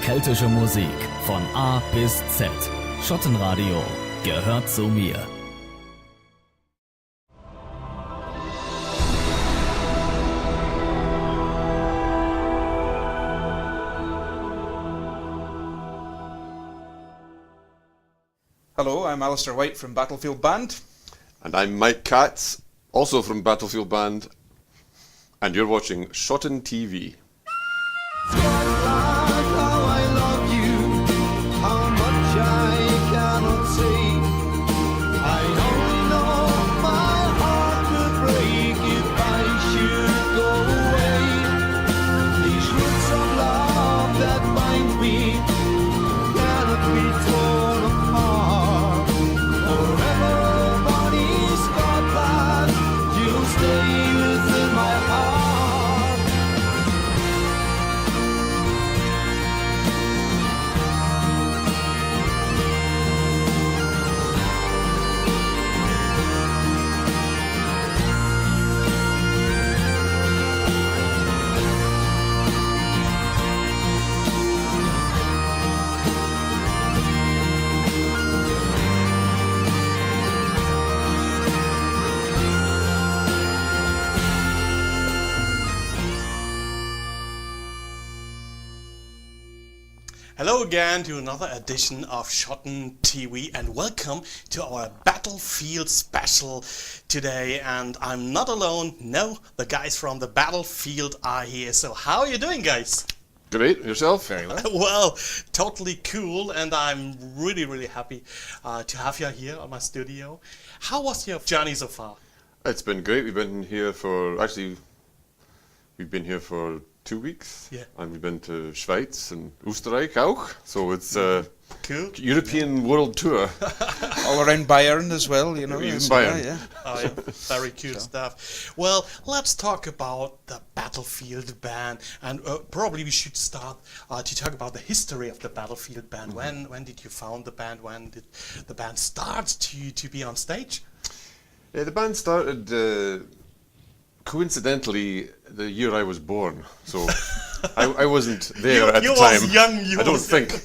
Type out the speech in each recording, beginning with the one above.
Keltische Musik von A bis Z. Schottenradio gehört zu mir. Hello, I'm Alistair White from Battlefield Band. And I'm Mike Katz, also from Battlefield Band, and you're watching SCHOTTENTV. Hello again to another edition of SCHOTTENTV and welcome to our Battlefield special today. And I'm not alone, no, the guys from the Battlefield are here. So how are you doing, guys? Great, yourself? Very well. Well, totally cool, and I'm really happy to have you here on my studio. How was your journey so far? It's been great. We've been here for 2 weeks. Yeah. And we've been to Schweiz and Österreich auch. So it's Cool. European world tour. All around Bayern as well, you know. Even so, Bayern. Yeah. Oh, yeah. Very cool stuff. Well, let's talk about the Battlefield Band, and probably we should start to talk about the history of the Battlefield Band. When did you found the band? When did the band start to be on stage? Yeah, the band started coincidentally the year I was born. So I wasn't there at the time. I don't think.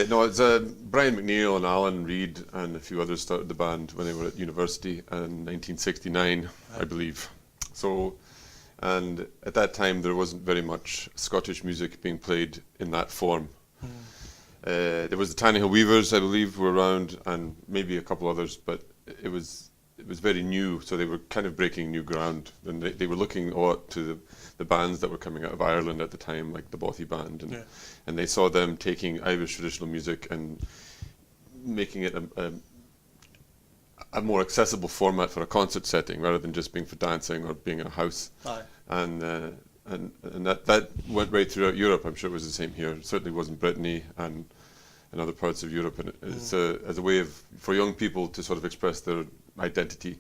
No, it's Brian McNeil and Alan Reid and a few others started the band when they were at university in 1969, I believe. So, and at that time there wasn't very much Scottish music being played in that form. There was the Tannahill Weavers, I believe, were around, and maybe a couple others, but it was very new, so they were kind of breaking new ground, and they were looking a lot to the bands that were coming out of Ireland at the time, like the Bothy Band, and they saw them taking Irish traditional music and making it a more accessible format for a concert setting rather than just being for dancing or being in a house. Aye. And that went right throughout Europe. I'm sure it was the same here. It certainly was in Brittany and in other parts of Europe, and it's as a way for young people to sort of express their identity.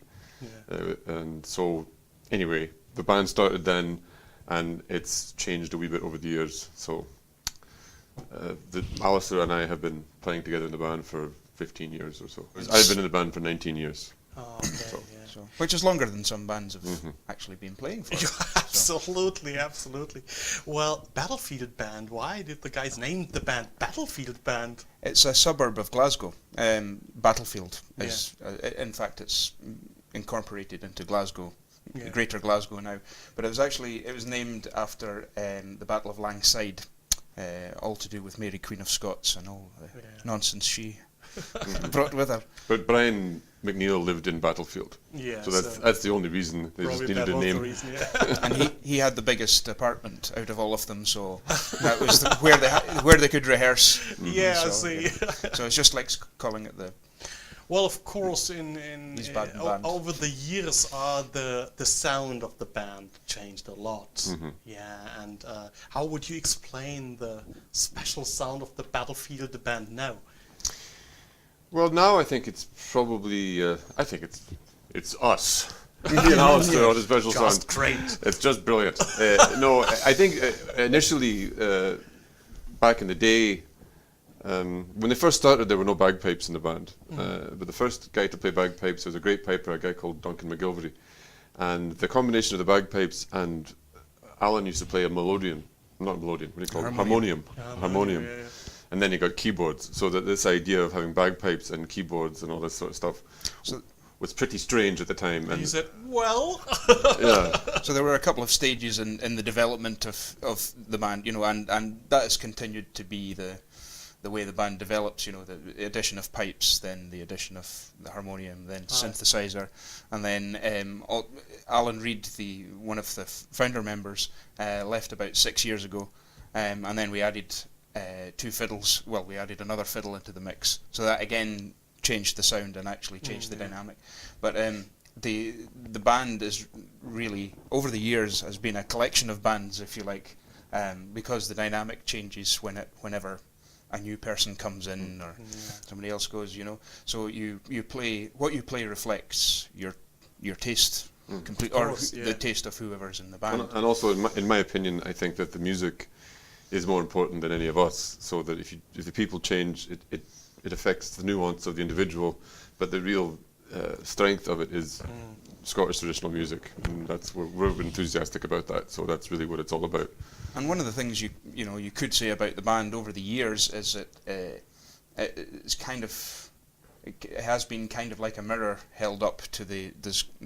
And so anyway, the band started then, and it's changed a wee bit over the years. So Alistair and I have been playing together in the band for 15 years or so. I've been in the band for 19 years. Oh, okay, So, which is longer than some bands have actually been playing for. Absolutely. Well, Battlefield Band, why did the guys name the band Battlefield Band? It's a suburb of Glasgow. Battlefield is, in fact, it's incorporated into Glasgow, Greater Glasgow now. But it was named after the Battle of Langside, all to do with Mary Queen of Scots and all the nonsense she brought with her. But Brian McNeil lived in Battlefield, so that's the only reason. They just needed a name. And he had the biggest apartment out of all of them, so that was where they could rehearse. I see. So it's just like calling it the. Well, of course, over the years, the sound of the band changed a lot. And how would you explain the special sound of the Battlefield Band now? Well, now I think it's probably it's us. Me and Alistair on the special sound. Just great. It's just brilliant. No, I think initially back in the day, when they first started, there were no bagpipes in the band. But the first guy to play bagpipes was a great piper, a guy called Duncan McGilvery. And the combination of the bagpipes and Alan used to play a melodeon, not melodeon, what do you call it? Harmonium. Harmonium. Yeah. And then you got keyboards, so that this idea of having bagpipes and keyboards and all this sort of stuff was pretty strange at the time. And you said, well... Yeah. So there were a couple of stages in the development of the band, you know, and that has continued to be the way the band develops, you know, the addition of pipes, then the addition of the harmonium, then synthesizer, and then Alan Reid, one of the founder members, left about 6 years ago, and then we added 2 fiddles. Well, we added another fiddle into the mix, so that again changed the sound and actually changed the dynamic. But the band is really, over the years, has been a collection of bands, if you like, because the dynamic changes whenever a new person comes in or somebody else goes, you know. So you play, what you play reflects your taste, the taste of whoever's in the band. And also, in my opinion, I think that the music is more important than any of us. So that if the people change, it affects the nuance of the individual, but the real strength of it is Scottish traditional music, and we're enthusiastic about that. So that's really what it's all about. And one of the things you could say about the band over the years is that it has been kind of like a mirror held up to the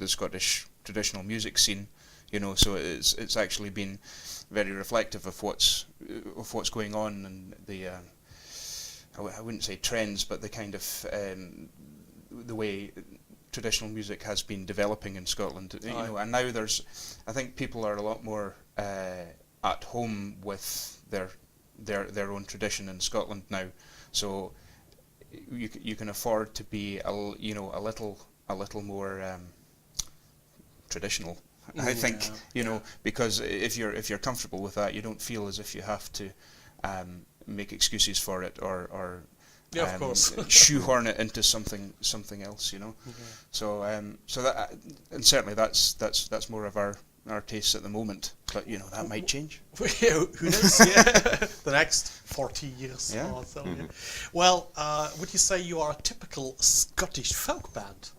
Scottish traditional music scene, you know. So it's actually been very reflective of what's going on, and the I wouldn't say trends, but the kind of the way traditional music has been developing in Scotland, you know. And now I think people are a lot more at home with their own tradition in Scotland now, so you can afford to be a little more traditional. I think, you know, because if you're comfortable with that, you don't feel as if you have to make excuses for it or of course. shoehorn it into something else, you know. So that, and certainly that's more of our tastes at the moment, but you know, that might change. Who knows? The next 40 years or so. Yeah. Well, would you say you are a typical Scottish folk band?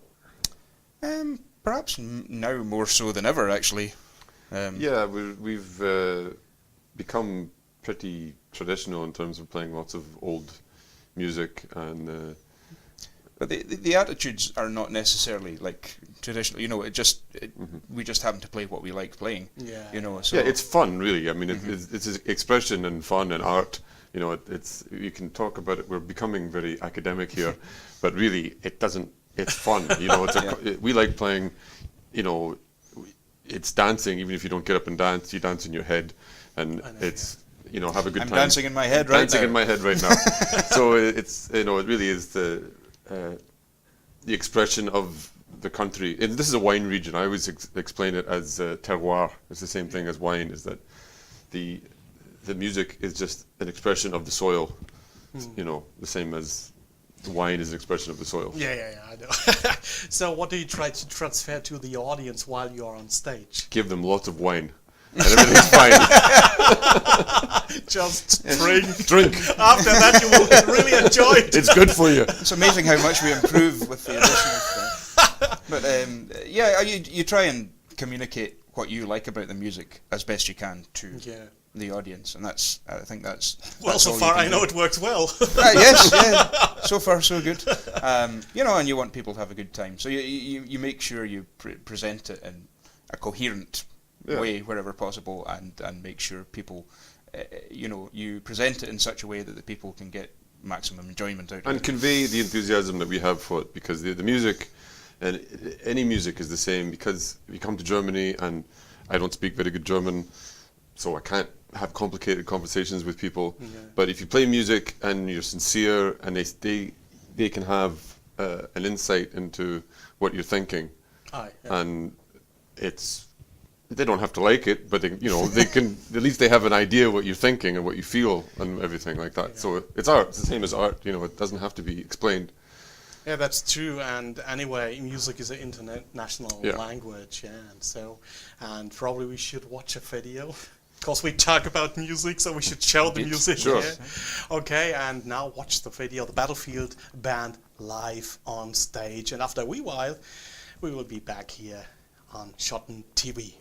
Perhaps now more so than ever, actually. We've become pretty traditional in terms of playing lots of old music, and but the attitudes are not necessarily like traditional. You know, we just happen to play what we like playing. Yeah. You know. So it's fun, really. I mean, it's expression and fun and art. You know, you can talk about it. We're becoming very academic here, but really, it doesn't. It's fun. You know, we like playing. You know, it's dancing. Even if you don't get up and dance, you dance in your head, and it's. You know, have a good time. I'm dancing in my head right now. Dancing in my head right now. So it's, you know, it really is the expression of the country. And this is a wine region. I always explain it as terroir. It's the same thing as wine. Is that the music is just an expression of the soil. You know, the same as the wine is an expression of the soil. Yeah, I know. So what do you try to transfer to the audience while you are on stage? Give them lots of wine. And everything's fine. Just drink. Drink. After that, you will really enjoy it. It's good for you. It's amazing how much we improve with the addition of stuff. But you try and communicate what you like about the music as best you can to the audience, and I think that's well. So far, I know it works well. Yes, so far so good. You know, and you want people to have a good time, so you make sure you present it in a coherent way wherever possible, and make sure people, you know, you present it in such a way that the people can get maximum enjoyment out of it. And convey the enthusiasm that we have for it, because the music, and any music is the same, because you come to Germany, and I don't speak very good German, so I can't have complicated conversations with people, but if you play music and you're sincere, and they can have an insight into what you're thinking, and they don't have to like it, but they can at least they have an idea what you're thinking and what you feel and everything like that. So it's art. It's the same as art. You know, it doesn't have to be explained. Yeah, that's true. And anyway, music is an international language, and probably we should watch a video. Because we talk about music, so we should show the music. Sure. Yeah? Okay, and now watch the video, the Battlefield Band live on stage. And after a wee while, we will be back here on SCHOTTENTV.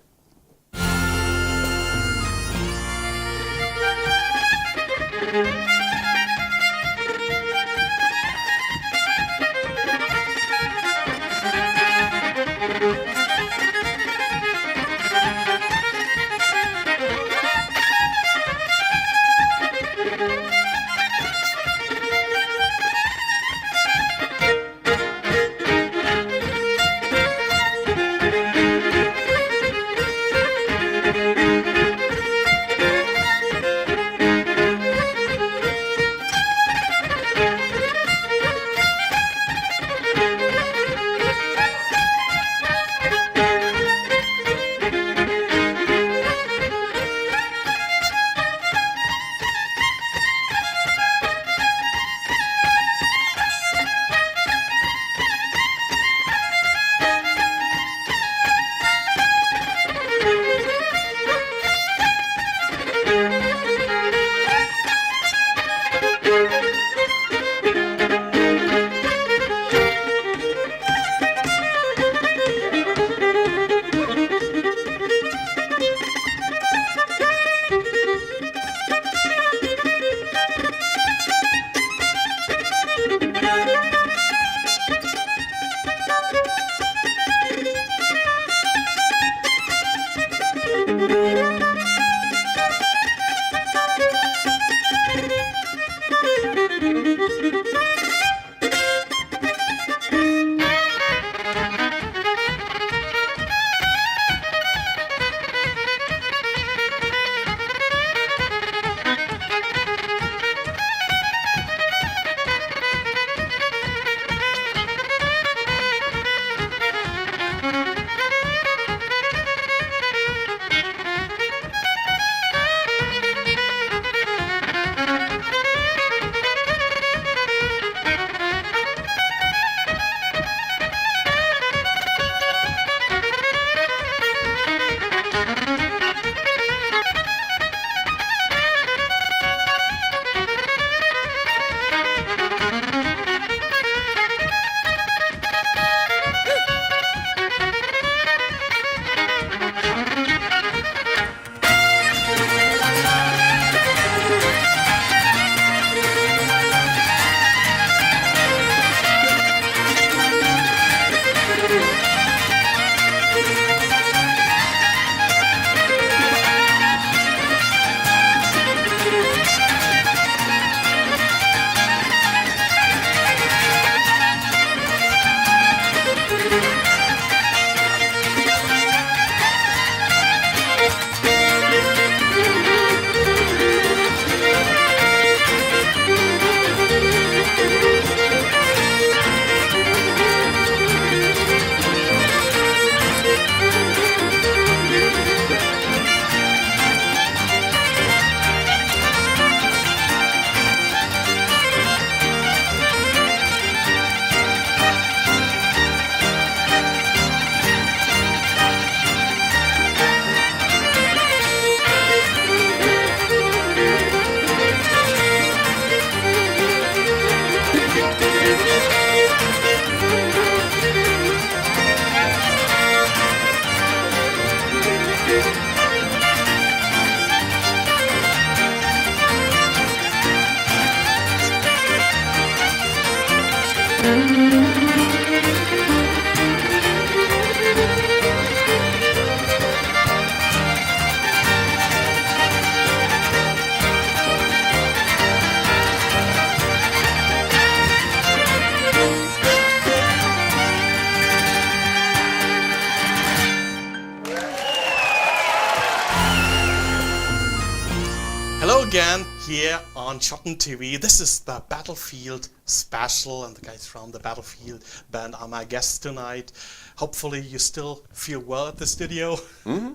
Hello again, here on SCHOTTENTV. This is the Battlefield special, and the guys from the Battlefield band are my guests tonight. Hopefully you still feel well at the studio. Mm-hmm.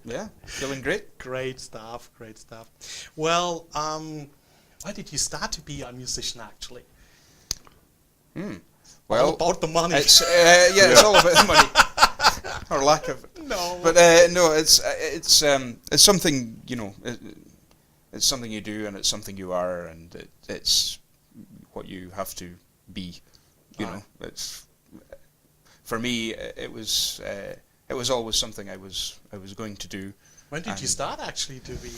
Yeah, feeling great. Great stuff, great stuff. Well, why did you start to be a musician actually? Well, all about the money. It's all about the money. Or lack of it. No. But no, it's something, you know, it's something you do, and it's something you are, and it's what you have to be. You know, it's for me. It was always something I was going to do, When did you start actually to be?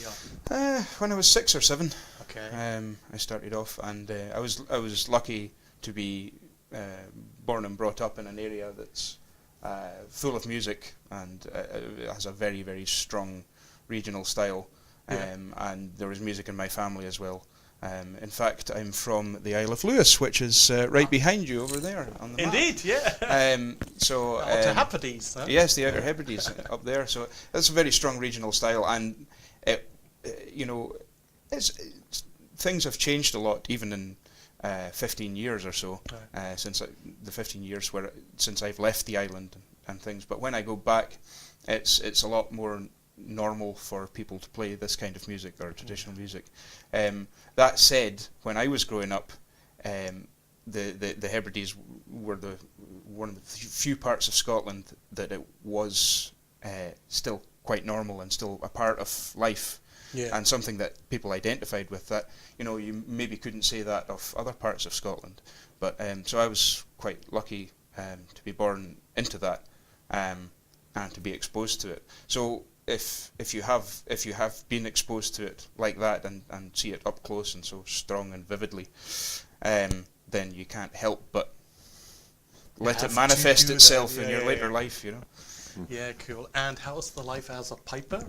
When I was 6 or 7. Okay. I started off, and I was lucky to be born and brought up in an area that's full of music, and it has a very, very strong regional style. And there was music in my family as well. In fact, I'm from the Isle of Lewis, which is right behind you over there on the map. Indeed, yeah. So Outer Hebrides, huh? Yes, the Outer Hebrides up there. So that's a very strong regional style, and things have changed a lot, even in 15 years or so, since the 15 years since I've left the island and things. But when I go back, it's a lot more normal for people to play this kind of music, or traditional music. That said, when I was growing up, the Hebrides were one of the few parts of Scotland that it was still quite normal and still a part of life, and something that people identified with. That you maybe couldn't say that of other parts of Scotland, but so I was quite lucky to be born into that and to be exposed to it. So if you have been exposed to it like that and see it up close and so strong and vividly, then you can't help but let it manifest itself in your later life, Yeah, cool. And how's the life as a piper?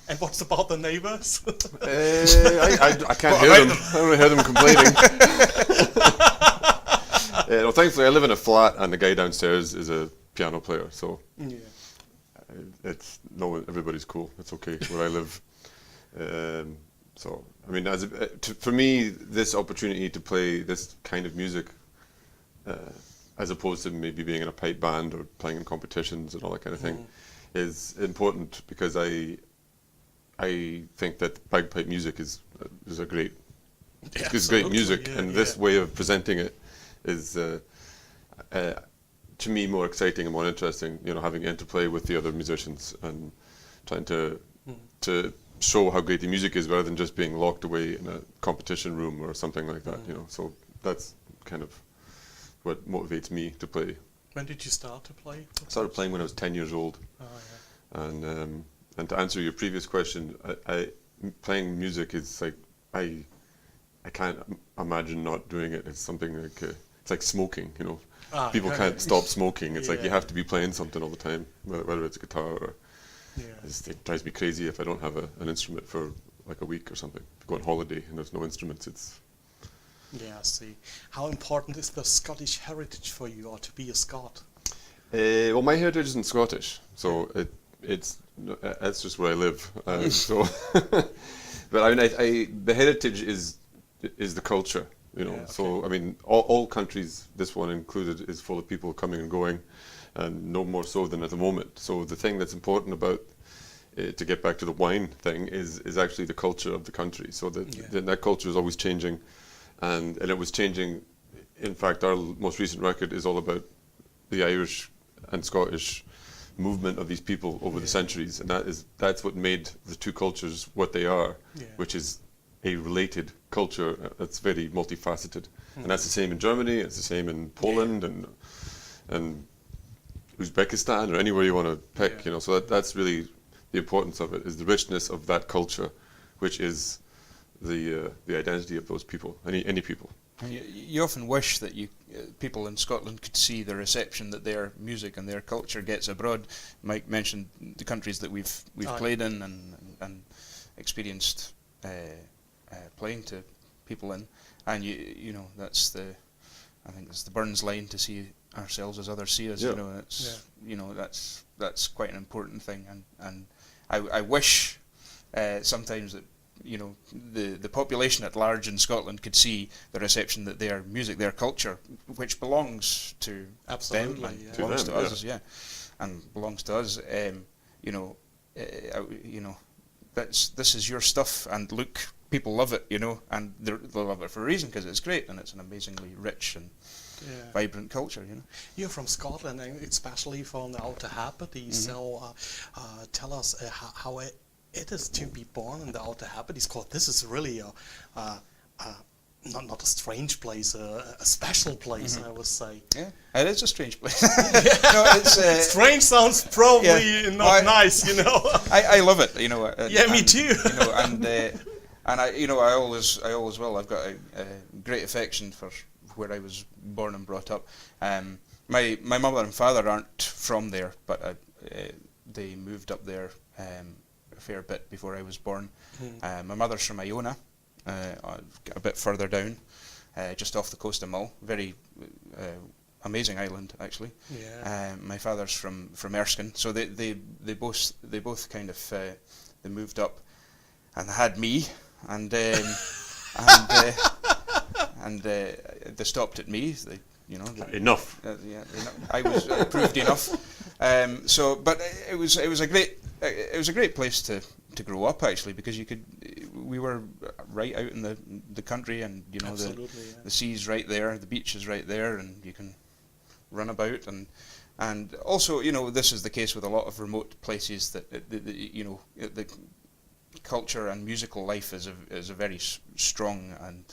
And what's about the neighbours? I can't hear them. I don't hear them complaining. Well, thankfully I live in a flat, and the guy downstairs is a piano player, so everybody's cool. It's okay where I live. So I mean, for me, this opportunity to play this kind of music, as opposed to maybe being in a pipe band or playing in competitions and all that kind of thing, is important, because I think that bagpipe music is a great music, and this way of presenting it is to me more exciting and more interesting. Having interplay with the other musicians and trying to show how great the music is, rather than just being locked away in a competition room or something like that. So that's kind of what motivates me to play. When did you start to play? I started playing when I was 10 years old. Oh, yeah. And to answer your previous question, playing music is like, I can't imagine not doing it. It's something like it's like smoking. People can't stop smoking. It's like you have to be playing something all the time, whether it's a guitar or. It drives me crazy if I don't have an instrument for like a week or something. If I go on holiday and there's no instruments, it's. Yeah, I see. How important is the Scottish heritage for you, or to be a Scot? Well, my heritage isn't Scottish, so that's just where I live. But I mean, the heritage is the culture, Okay. So I mean, all countries, this one included, is full of people coming and going, and no more so than at the moment. So the thing that's important about to get back to the wine thing is actually the culture of the country. So that culture is always changing, and it was changing. In fact, our most recent record is all about the Irish and Scottish movement of these people over the centuries, and that's what made the two cultures what they are, which is a related culture that's very multifaceted. And that's the same in Germany, it's the same in Poland and Uzbekistan, or anywhere you want to pick. So that's really the importance of it, is the richness of that culture, which is the identity of those people, any people. You often wish that people in Scotland could see the reception that their music and their culture gets abroad. Mike mentioned the countries that we've played in and experienced playing to people in, and I think that's the Burns line, to see ourselves as others see us. That's quite an important thing, and I wish sometimes that the population at large in Scotland could see the reception that their music, their culture, which belongs to them and belongs to us, and belongs to us. This is your stuff, and look, people love it, and they'll love it for a reason, because it's great and it's an amazingly rich and vibrant culture. You're from Scotland, and especially from the Outer Hebrides. So tell us how it is to be born in the Outer Hebrides, because this is really not a strange place, a special place, I would say. Yeah, it is a strange place. No, it's strange sounds probably not nice, you know. I love it, you know. Yeah, me too. You know, and I, you know, I always will. I've got a great affection for where I was born and brought up. My mother and father aren't from there, but they moved up there a fair bit before I was born. My mother's from Iona, a bit further down, just off the coast of Mull. Very amazing island, actually. Yeah. My father's from Erskine, so they both kind of they moved up and had me, and they stopped at me. They, you know, enough. Yeah, I was proved enough. So, but it was a great place to grow up, actually, because we were right out in the country, and you know the sea's right there, the beach is right there, and you can run about, and also, you know, this is the case with a lot of remote places that you know, the culture and musical life is a very strong and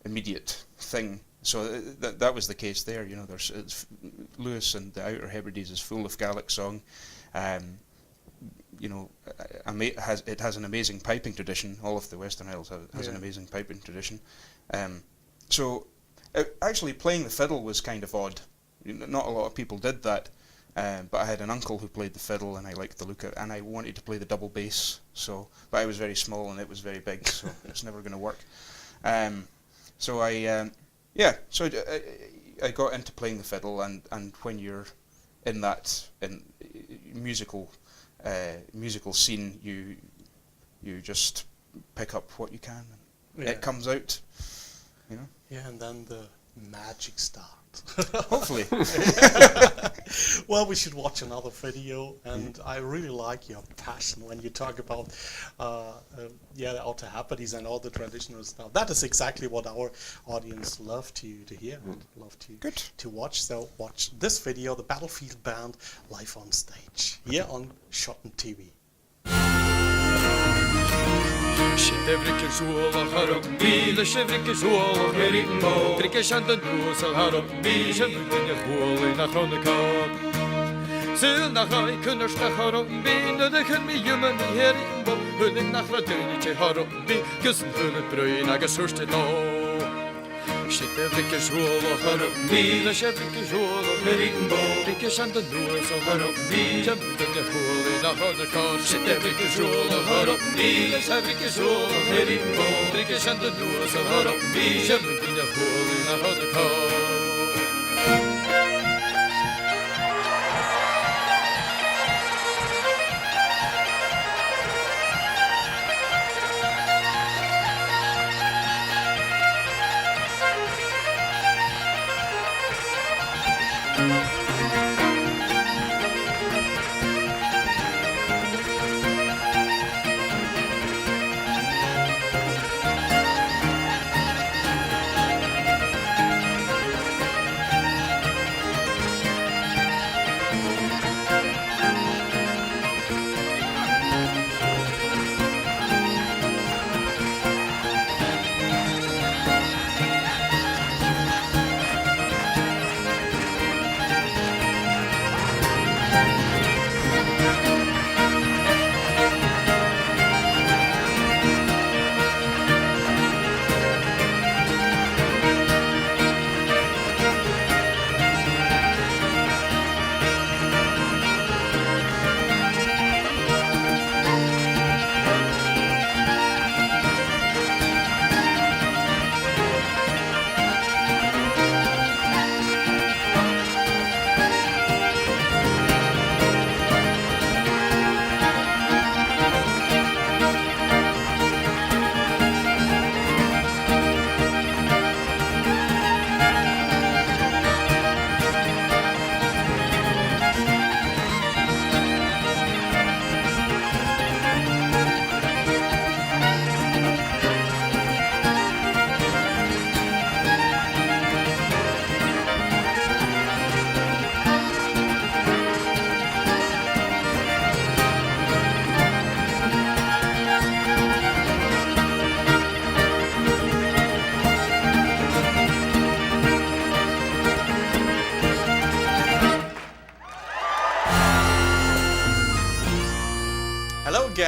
immediate thing. So that was the case there. You know, Lewis and the Outer Hebrides is full of Gaelic song. You know, it has an amazing piping tradition. All of the Western Isles has an amazing piping tradition. So actually playing the fiddle was kind of odd. Not a lot of people did that. But I had an uncle who played the fiddle, and I liked the look of it, and I wanted to play the double bass. So, but I was very small and it was very big, so it's never going to work. So I got into playing the fiddle, and when you're in that musical scene, you just pick up what you can, and it comes out, you know. Yeah, and then the magic starts. Hopefully. Well, we should watch another video, and I really like your passion when you talk about the Outer Hebrides and all the traditional stuff. That is exactly what our audience love to hear, love to watch. So watch this video, the Battlefield Band live on stage here on SCHOTTENTV. Shitevriker zwoelig harop bielen, shivriker zwoelig meer in mo. Drikkers aan de noezel harop bielen, shivriker je boel in de groene kop. Zondag ga ik kunnen stak harop bielen, de kun me jummen hier in bo. Hun ik nach la dunnetje harop bielen, kussen hun het broei naar gesurste no. Shitevriker zwoelig harop bielen, shivriker zwoelig meer in bo. Drikkers aan de noezel harop bielen, shivriker je boel in de groene kop. Shitevriker zwoelig harop bielen, shivriker zwoelig meer in bo. Drikkers aan de noezel harop bielen, shivriker je boel in de groene kop.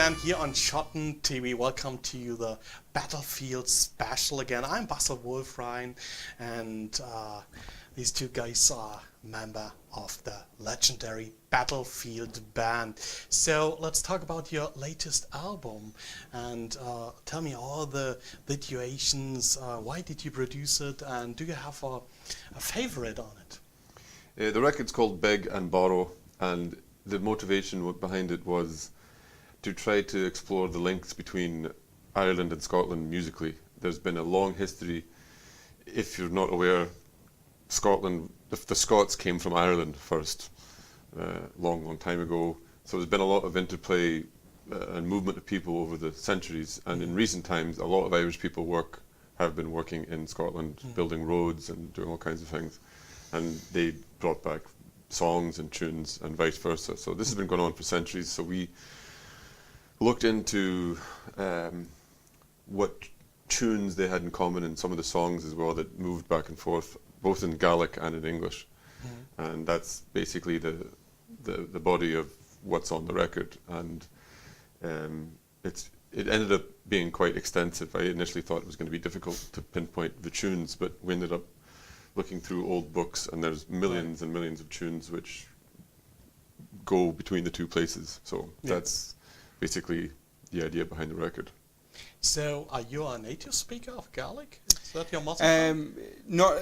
again here on SCHOTTENTV. Welcome to the Battlefield special again. I'm Basil Wolfrhine, and these two guys are member of the legendary Battlefield band. So let's talk about your latest album, and tell me all the situations. Why did you produce it, and do you have a favorite on it? The record's called Beg and Borrow, and the motivation behind it was to try to explore the links between Ireland and Scotland musically. There's been a long history. If you're not aware, Scotland, the Scots came from Ireland first, long time ago. So there's been a lot of interplay and movement of people over the centuries. And in recent times, a lot of Irish people have been working in Scotland, building roads and doing all kinds of things. And they brought back songs and tunes and vice versa. So this has been going on for centuries. So we looked into what tunes they had in common in some of the songs as well that moved back and forth, both in Gaelic and in English. And that's basically the body of what's on the record. And it ended up being quite extensive. I initially thought it was going to be difficult to pinpoint the tunes, but we ended up looking through old books, and there's millions and millions of tunes which go between the two places. So that's basically the idea behind the record. So, are you a native speaker of Gaelic? Is that your mother tongue?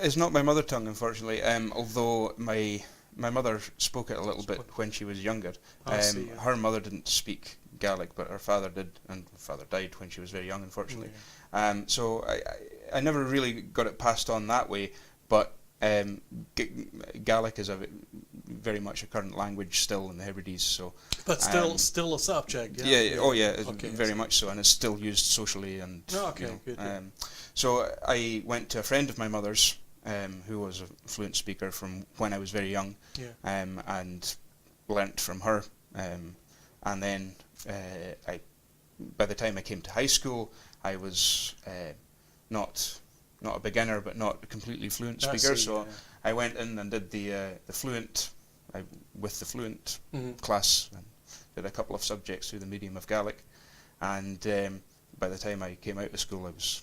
It's not my mother tongue, unfortunately. Although my mother spoke it a little bit when she was younger. Her mother didn't speak Gaelic, but her father did, and her father died when she was very young, unfortunately. So I never really got it passed on that way. But Gaelic is very much a current language still in the Hebrides. So, but still a subject. Very much so, and it's still used socially. And good. So I went to a friend of my mother's, who was a fluent speaker from when I was very young, and learnt from her. And then by the time I came to high school, I was not a beginner, but not a completely fluent speaker. I went in and did the fluent class, and did a couple of subjects through the medium of Gaelic. And by the time I came out of school, I was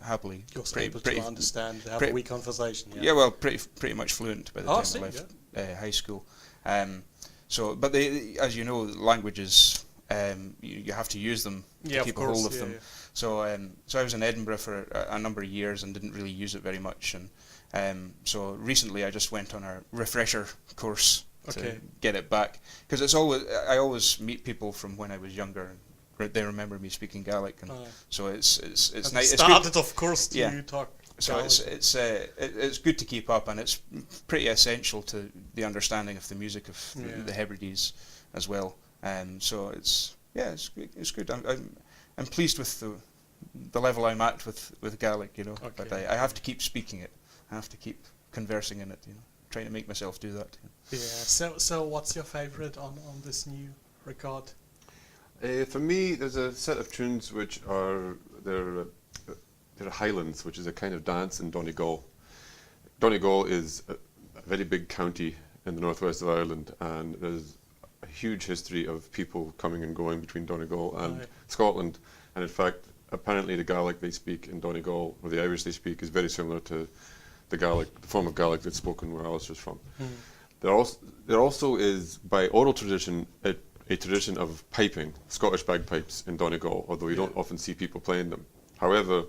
happily able to understand, have a wee conversation. Pretty much fluent by the time I left high school. But as you know, languages, you have to use them to keep a hold of them. So I was in Edinburgh for a number of years and didn't really use it very much. And so recently I just went on a refresher course to get it back, because I always meet people from when I was younger. And they remember me speaking Gaelic, and so it's nice. It started, of course, to talk. So it's good to keep up, and it's pretty essential to the understanding of the music of the Hebrides as well. So it's good. I'm pleased with the level I'm at with Gaelic, but I have to keep speaking it. I have to keep conversing in it, trying to make myself do that. So what's your favorite on this new record? For me, there's a set of tunes which are they're Highlands, which is a kind of dance in Donegal. Donegal is a very big county in the northwest of Ireland, and there's a huge history of people coming and going between Donegal and Scotland. And in fact, apparently the Gaelic they speak in Donegal, or the Irish they speak, is very similar to the form of Gaelic that's spoken where Alistair's from. There also is, by oral tradition, a tradition of piping, Scottish bagpipes in Donegal, although you don't often see people playing them. However,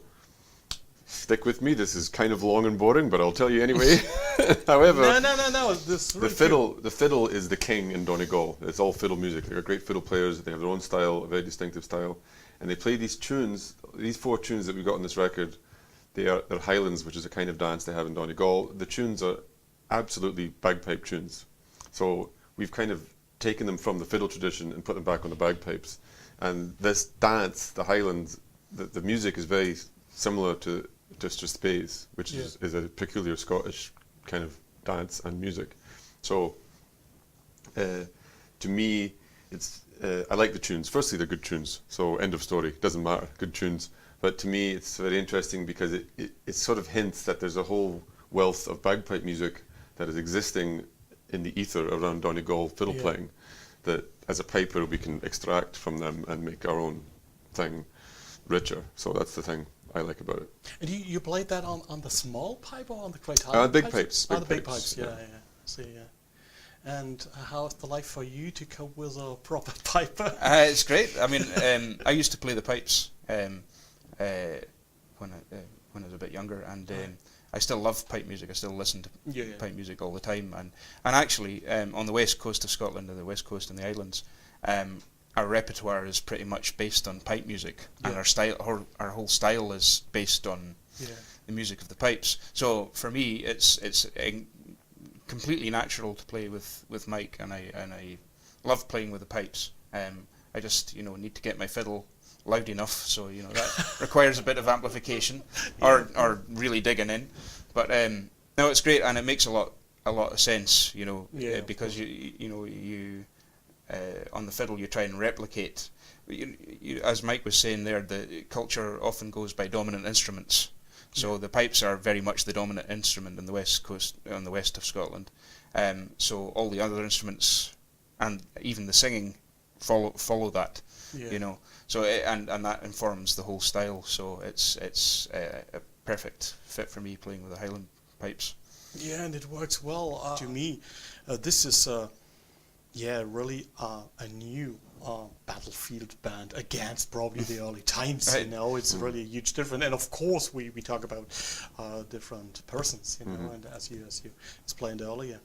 stick with me, this is kind of long and boring, but I'll tell you anyway. However, no. The fiddle is the king in Donegal. It's all fiddle music. They're great fiddle players. They have their own style, a very distinctive style, and they play these tunes. These 4 tunes that we got on this record, they're Highlands, which is a kind of dance they have in Donegal. The tunes are absolutely bagpipe tunes. So we've kind of taken them from the fiddle tradition and put them back on the bagpipes. And this dance, the Highlands, the music is very similar to Strathspey, which is a peculiar Scottish kind of dance and music. So to me, I like the tunes. Firstly, they're good tunes, so end of story, doesn't matter, good tunes. But to me, it's very interesting because it sort of hints that there's a whole wealth of bagpipe music that is existing in the ether around Donegal fiddle playing. that as a piper we can extract from them and make our own thing richer. So that's the thing I like about it. And you played that on the small pipe or on the great high Big pipes. The big pipes, yeah. See, yeah. And how's the life for you to cope with a proper piper? It's great. I mean, I used to play the pipes when I was a bit younger, and I still love pipe music. I still listen to pipe music all the time. And actually, on the west coast of Scotland and the west coast and the islands, our repertoire is pretty much based on pipe music, and our style, our whole style is based on the music of the pipes. So for me, it's completely natural to play with Mike, and I love playing with the pipes. I just need to get my fiddle loud enough, so that requires a bit of amplification or really digging in. But no, it's great, and it makes a lot of sense, because you on the fiddle you try and replicate. As Mike was saying there, the culture often goes by dominant instruments. So the pipes are very much the dominant instrument on the west coast, on the west of Scotland. So all the other instruments and even the singing follow that. So and that informs the whole style. So it's a perfect fit for me playing with the Highland pipes. Yeah, and it works well. To me, this is really a new battlefield band against probably the early times. Right. It's really a huge difference. And of course, we talk about different persons. And as you explained earlier.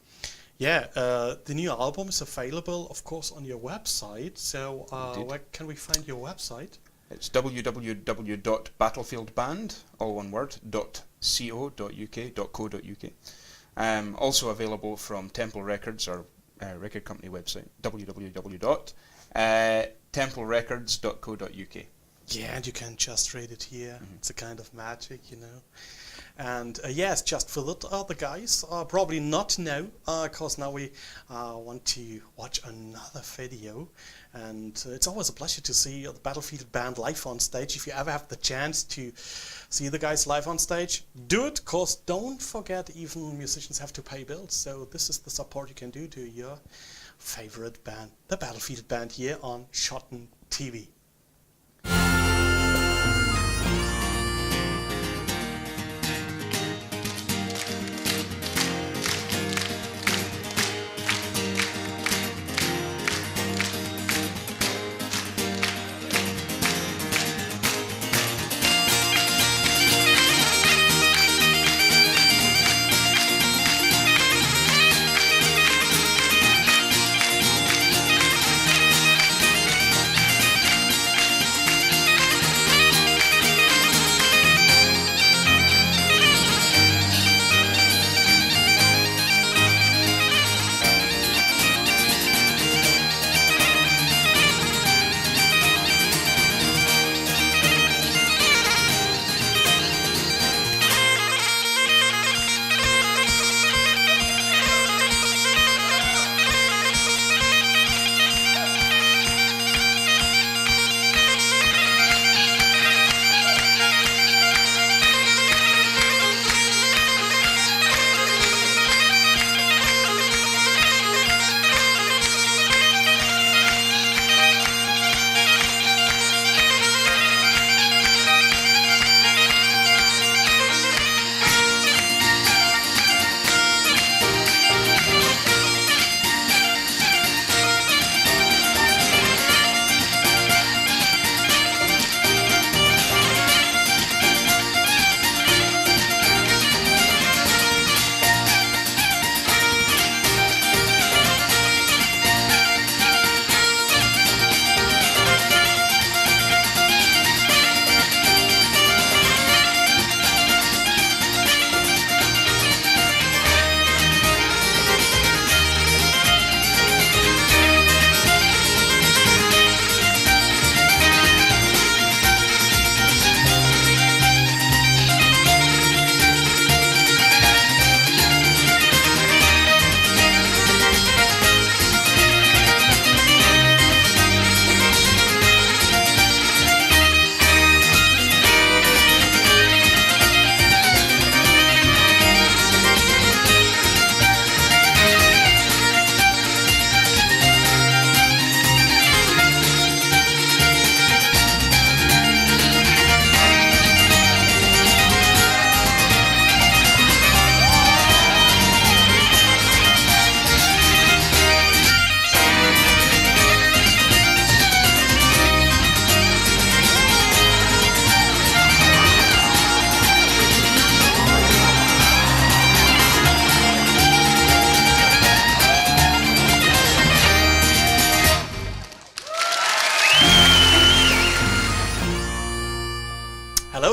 Yeah, the new album is available, of course, on your website. So where can we find your website? It's www.battlefieldband, all one word, .co.uk. Also available from Temple Records, our record company website, www.templerecords.co.uk. Yeah, and you can just read it here. It's a kind of magic, And yes, just for that, the guys probably not now, because now we want to watch another video. And it's always a pleasure to see the Battlefield Band live on stage. If you ever have the chance to see the guys live on stage, do it, because don't forget, even musicians have to pay bills. So this is the support you can do to your favorite band, the Battlefield Band, here on Schotten TV.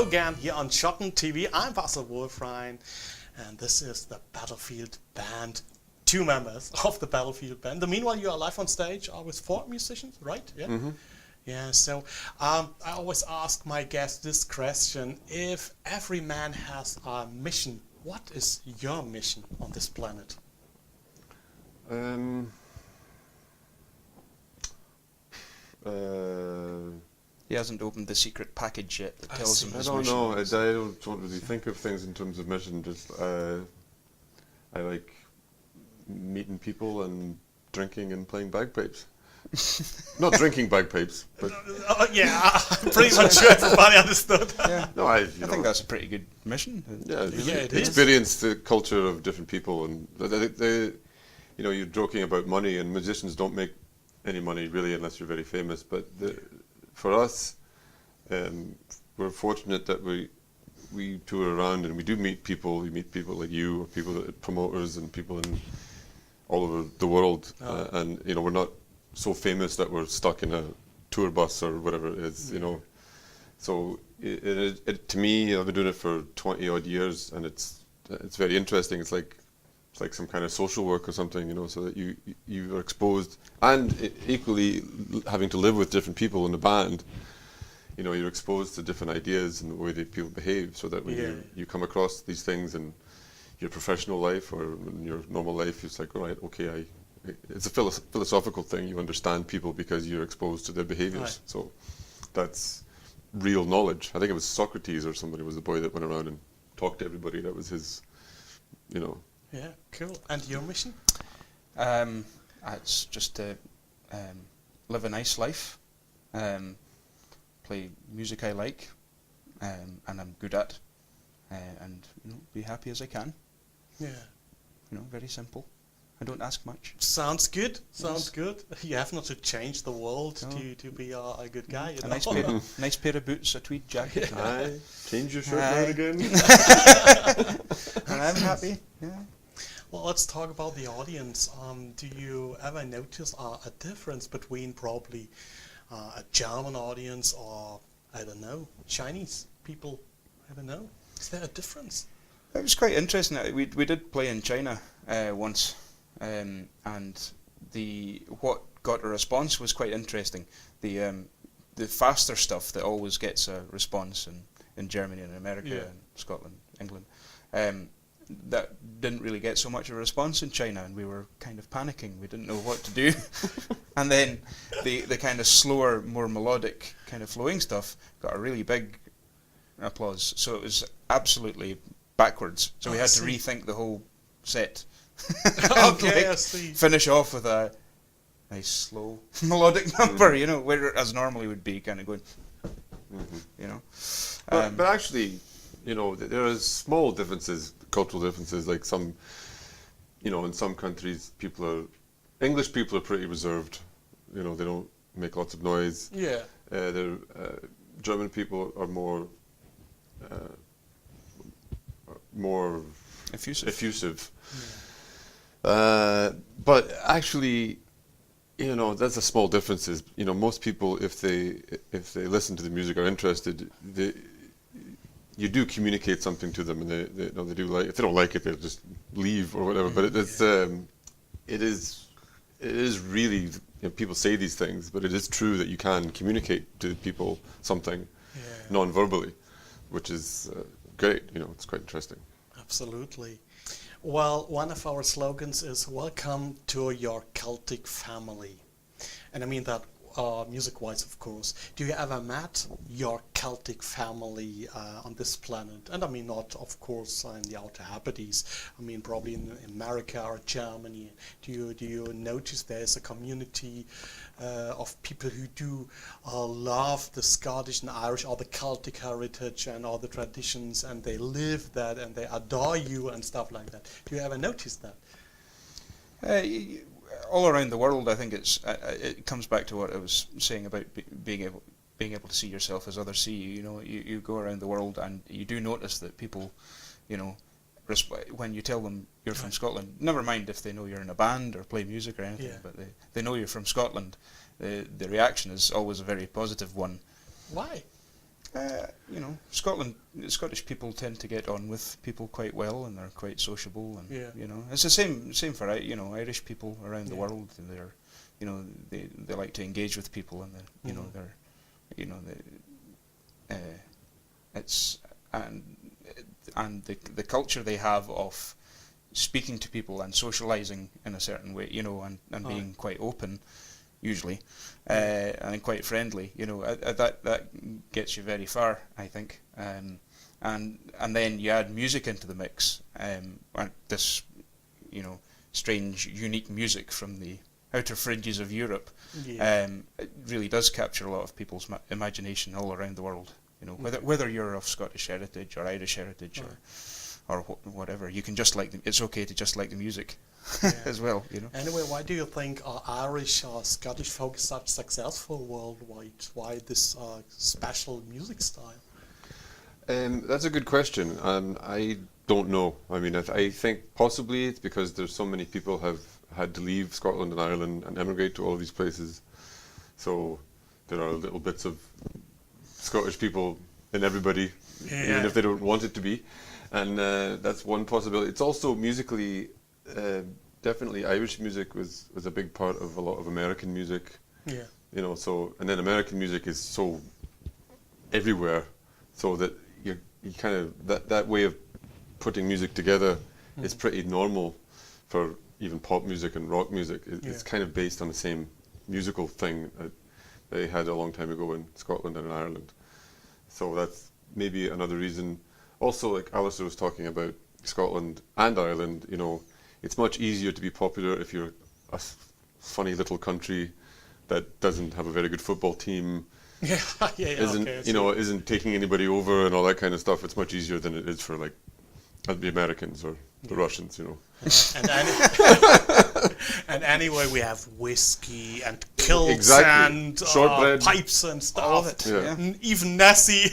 again here on SCHOTTENTV. I'm Basil Wolfrhine, and this is the Battlefield Band. 2 members of the Battlefield Band. Meanwhile, you are live on stage with 4 musicians, right? Yeah. Mm-hmm. Yeah. So I always ask my guests this question: if every man has a mission, what is your mission on this planet? He hasn't opened the secret package yet that tells him his I don't mission. know. I don't really think of things in terms of mission. Just I like meeting people and drinking and playing bagpipes. Not drinking bagpipes, but yeah, I'm pretty much sure everybody understood. Yeah. no, I think that's a pretty good mission. Yeah, it is. Experience the culture of different people, and you're joking about money, and musicians don't make any money really unless you're very famous. But for us, we're fortunate that we tour around and we do meet people. We meet people like you, or people that promoters, and people in all over the world, and we're not so famous that we're stuck in a tour bus or whatever it is, So to me, I've been doing it for 20 odd years, and it's very interesting. It's like some kind of social work or something, so that you are exposed, and equally having to live with different people in the band. You're exposed to different ideas and the way that people behave, so that when you come across these things in your professional life or in your normal life, it's like, all right, okay, it's a philosophical thing. You understand people because you're exposed to their behaviors. Right. So that's real knowledge. I think it was Socrates or somebody was the boy that went around and talked to everybody. That was his, Yeah, cool. And your mission? It's just to live a nice life, play music I like, and I'm good at, and be happy as I can. Yeah. Very simple. I don't ask much. Sounds good. Sounds good. You have not to change the world to be a good guy. Nice pair of boots, a tweed jacket. Aye. Change your shirt out again. And I'm happy. Yeah. Well, let's talk about the audience. Do you ever notice a difference between probably a German audience or, I don't know, Chinese people? I don't know. Is there a difference? It was quite interesting. We did play in China once, and what got a response was quite interesting. The faster stuff that always gets a response in Germany and America and Scotland, England, that didn't really get so much of a response in China, and we were kind of panicking. We didn't know what to do. And then the kind of slower, more melodic, kind of flowing stuff got a really big applause. So it was absolutely backwards. So we had to rethink the whole set. Okay, I see. Finish off with a nice, slow, melodic number, whereas normally would be kind of going, But actually, there are small differences, cultural differences. Like some, in some countries, English people are pretty reserved. They don't make lots of noise. Yeah. German people are more effusive. Yeah. But actually, that's a small differences. Most people, if they listen to the music, are interested. You do communicate something to them, and they do like. If they don't like it, they'll just leave or whatever. But it is really. People say these things, but it is true that you can communicate to people something non-verbally, which is great. It's quite interesting. Absolutely. Well, one of our slogans is "Welcome to your Celtic family," and I mean that music-wise, of course. Do you ever met your Celtic family on this planet? And I mean not, of course, in the Outer Hebrides. I mean probably in America or Germany. Do you notice there's a community of people who do love the Scottish and Irish or the Celtic heritage and all the traditions, and they live that and they adore you and stuff like that? Do you ever notice that? All around the world, I think it comes back to what I was saying about being able to see yourself as others see you. You go around the world and you do notice that people, when you tell them you're from Scotland, never mind if they know you're in a band or play music or anything, but they know you're from Scotland. The reaction is always a very positive one. Why? Scottish people tend to get on with people quite well, and they're quite sociable, and it's the same for Irish people around the world. They're, they like to engage with people, and it's and the culture they have of speaking to people and socializing in a certain way, and being quite open, usually, and quite friendly, that gets you very far, I think. And then you add music into the mix, and this, strange, unique music from the outer fringes of Europe. It really does capture a lot of people's imagination all around the world. Whether you're of Scottish heritage or Irish heritage or whatever, you can just like them. It's okay to just like the music as well. Anyway, why do you think Irish or Scottish folk is such successful worldwide? Why this special music style? That's a good question. I don't know. I mean, I think possibly it's because there's so many people have had to leave Scotland and Ireland and emigrate to all of these places. So there are little bits of Scottish people in everybody, even if they don't want it to be. And that's one possibility. It's also musically, definitely Irish music was a big part of a lot of American music. So, and then American music is so everywhere, so that you kind of, that way of putting music together is pretty normal for even pop music and rock music. It's kind of based on the same musical thing that they had a long time ago in Scotland and in Ireland. So that's maybe another reason. Also, like Alistair was talking about Scotland and Ireland, it's much easier to be popular if you're a funny little country that doesn't have a very good football team, isn't taking anybody over and all that kind of stuff. It's much easier than it is for like the Americans or the Russians, And anyway, we have whiskey and kilts exactly. and pipes and stuff. All of it. Even Nessie.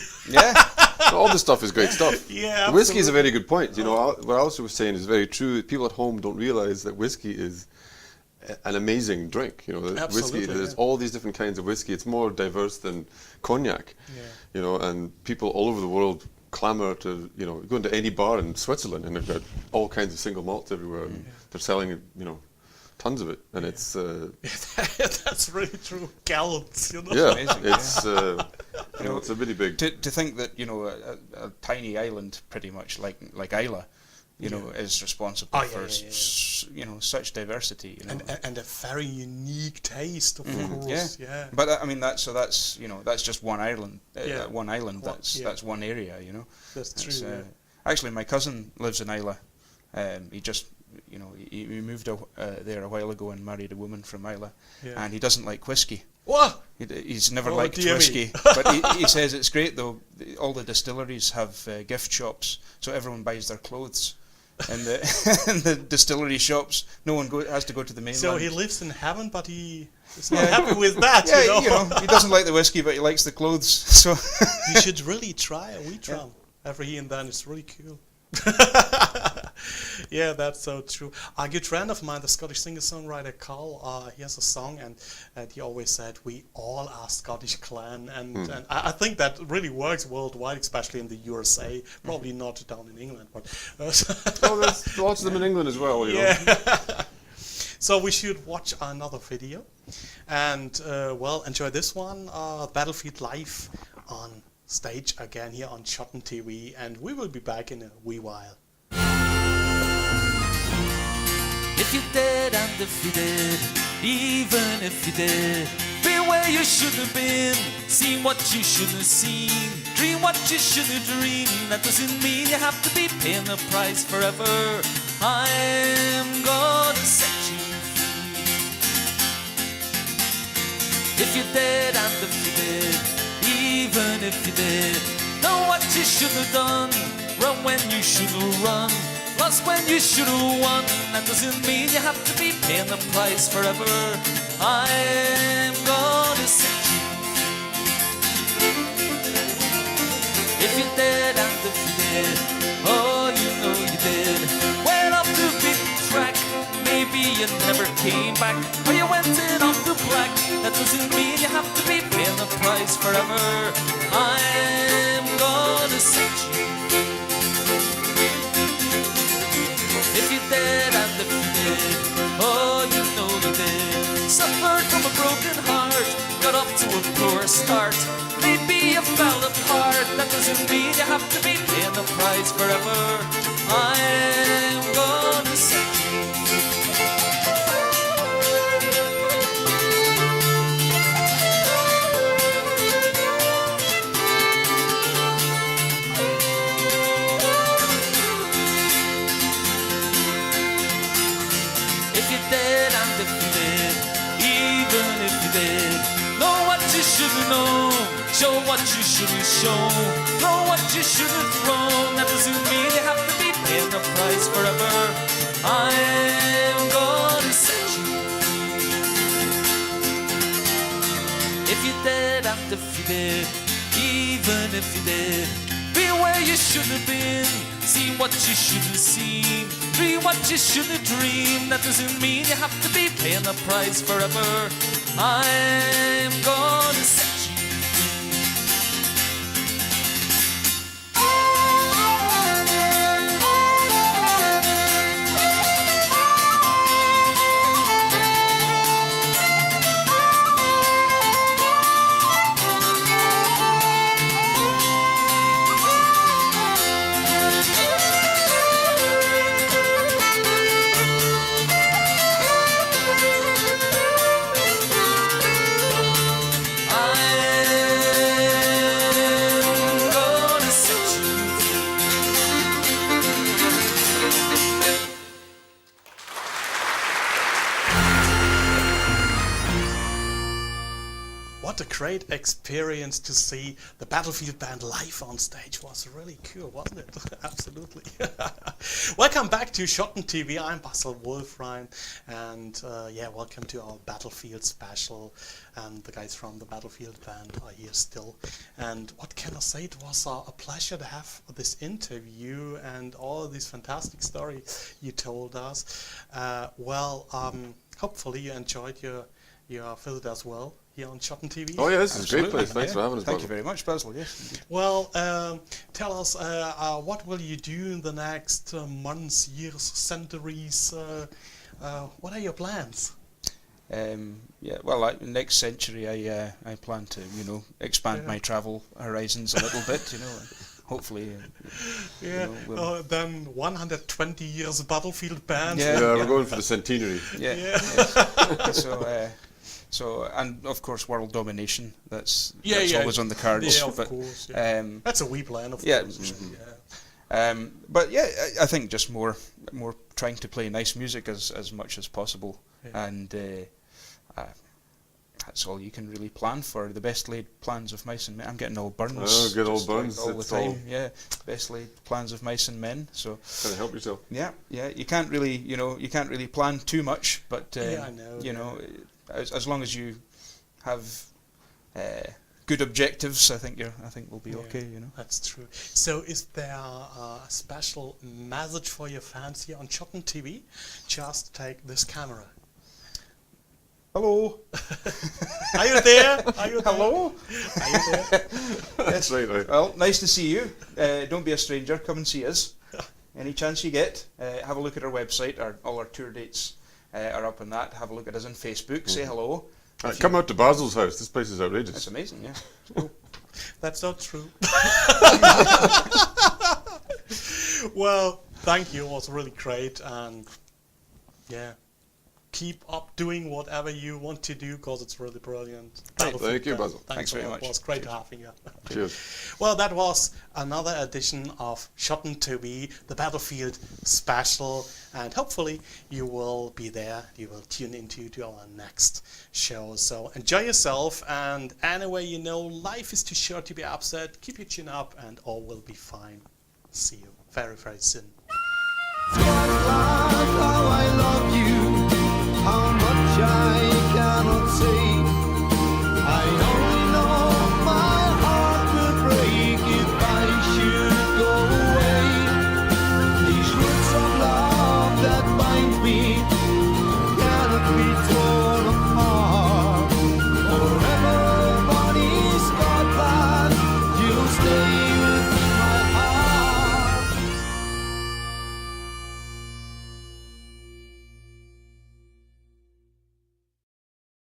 All this stuff is great stuff. The whiskey is a very good point. What Alistair was saying is very true. People at home don't realize that whiskey is an amazing drink. Whiskey. There's all these different kinds of whiskey. It's more diverse than cognac. And people all over the world clamour to, go into any bar in Switzerland and they've got all kinds of single malts everywhere, and they're selling, tons of it, and it's that's really true. Gallons, Amazing, it's it's a really big. To think that a tiny island, pretty much like Islay, is responsible for such diversity, and a very unique taste, of course. But I mean that's just one island. One island. That's one area. That's true. Actually, my cousin lives in Islay. He just he moved there a while ago and married a woman from Islay, and he doesn't like whiskey. What? He's never liked whiskey, but he says it's great though. All the distilleries have gift shops, so everyone buys their clothes in the distillery shops. No one has to go to the mainland. So he lives in heaven, but he is not happy with that. He doesn't like the whiskey, but he likes the clothes. So you should really try a wheat rum every here and then. It's really cool. That's so true. A good friend of mine, the Scottish singer-songwriter Carl, he has a song, and he always said, "We all are Scottish clan," and I think that really works worldwide, especially in the USA. Probably not down in England, but there's lots of them in England as well. So we should watch another video, and enjoy this one, Battlefield Live on stage again here on SCHOTTENTV, and we will be back in a wee while. If you're dead and defeated, even if you did, be where you should have been, seen what you should have seen, dream what you should have dreamed. That doesn't mean you have to be paying the price forever. I'm gonna set you free. If you're dead and defeated, even if you did, know what you should have done, run when you should have run, lost when you should have won. That doesn't mean you have to be paying the price forever. I'm gonna set you free. If you're dead and defeated, oh you know you did, went off the beaten track, maybe you never came back, or you went in off the black. That doesn't mean you have to be paying the price forever. I'm gonna set you if you did and if you did, oh you know you did. Suffered from a broken heart, got up to a poor start. Maybe you fell apart, that doesn't mean you have to be paying the price forever. I'm gonna set you. If you did and if you did, even if you did, know what you should've known, show what you should've shown, throw what you should've thrown. That doesn't mean you have to be paying the price forever. I'm gonna set you if you did and if you did, even if you did, be where you should have been, see what you should have seen, dream what you should have dreamed. That doesn't mean you have to be paying the price forever. I'm gonna set you What a great experience to see the Battlefield Band live on stage. Was really cool, wasn't it? Absolutely. Welcome back to SCHOTTENTV. I'm Basil Wolfrhine, and yeah, welcome to our Battlefield special. And the guys from the Battlefield Band are here still. And what can I say? It was a pleasure to have this interview and all these fantastic stories you told us. Hopefully you enjoyed your visit as well here on SCHOTTENTV. Oh yeah, this is a great Absolutely, place. Thanks for having us. Thank Basil. you very much, Basil. Yes. Well, tell us, what will you do in the next months, years, centuries? What are your plans? Yeah, well, next century I plan to, expand my travel horizons a little bit, and hopefully. Yeah, then 120 years Battlefield Band. Yeah. Yeah, we're going for the centenary. Yeah. Yes. So, and of course, world domination. That's always on the cards. Yeah, of course. Yeah. That's a wee plan, of course. Mm-hmm. But yeah, I think just more trying to play nice music as much as possible, and that's all you can really plan for. The best laid plans of mice and men. I'm getting all burns. Oh, good old burns. All the time. Yeah, best laid plans of mice and men. So Gotta help yourself. yeah. You can't really, you can't really plan too much. But I know. As long as you have good objectives, I think we'll be okay. That's true. So, is there a special message for your fans here on SCHOTTENTV? Just take this camera. Hello. Are you there? Are you there? Hello. Are you there? That's right. Well, nice to see you. Don't be a stranger. Come and see us. Any chance you get, have a look at our website. All our tour dates are up on that. Have a look at us on Facebook. Say hello. Come out to Basil's house. This place is outrageous. That's amazing. Yeah. That's not true. Well, thank you. It was really great, and yeah, keep up doing whatever you want to do, because it's really brilliant. Thank you, Basil. Thanks very much. It was great having you. Cheers. Well, that was another edition of SCHOTTENTV, the Battlefield special, and hopefully you will be there. You will tune into our next show. So enjoy yourself, and anyway, life is too short to be upset. Keep your chin up, and all will be fine. See you very, very soon.